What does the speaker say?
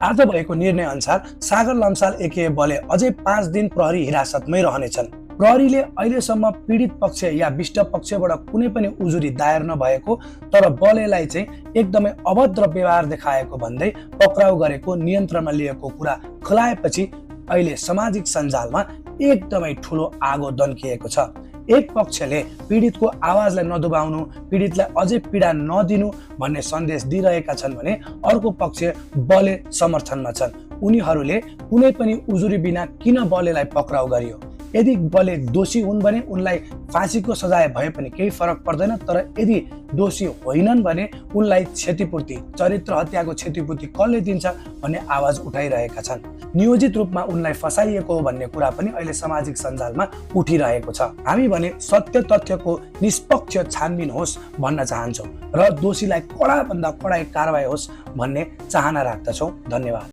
आज भएको निर्णय अनुसार सागर लम्साल एके बले अझै 5 दिन प्रहरी हिरासतमै रहनेछन्। प्रहरीले अहिलेसम्म पीडित पक्ष या विष्ट पक्षबाट कुनै पनि उजुरी दायर नभएको तर बलेलाई चाहिँ एकदमै अभद्र व्यवहार देखाएको भन्दै पक्राउ गरेको नियन्त्रणमा लिएको कुरा खुलाएपछि अहिले सामाजिक सञ्जालमा एकदमै ठुलो आगो दन्किएको छ। एक पक्षले पीडितको आवाजलाई नदबाउनु, पीडितलाई अझै पीडा नदिनु भन्ने सन्देश दिइरहेका छन् भने अर्को पक्ष बले समर्थनमा छन्। उनीहरूले कुनै पनि उजुरी बिना किन बलेलाई पक्राउ गरियो, यदि बले दोषी हुन् भने उनलाई फाँसीको सजाय भए पनि केही फरक पर्दैन, तर यदि दोषी होइनन् भने उनलाई क्षतिपूर्ति, चरित्र हत्याको क्षतिपूर्ति कसले दिन्छ भन्ने आवाज उठाइरहेका छन्। नियोजित रूपमा उनलाई फसाइएको हो भन्ने कुरा पनि अहिले सामाजिक सञ्जालमा उठिरहेको छ। हामी भने सत्य तथ्यको निष्पक्ष छानबिन होस् भन्न चाहन्छौँ र दोषीलाई कडा भन्दा कडा कारबाही होस् भन्ने चाहना राख्दछौँ। धन्यवाद।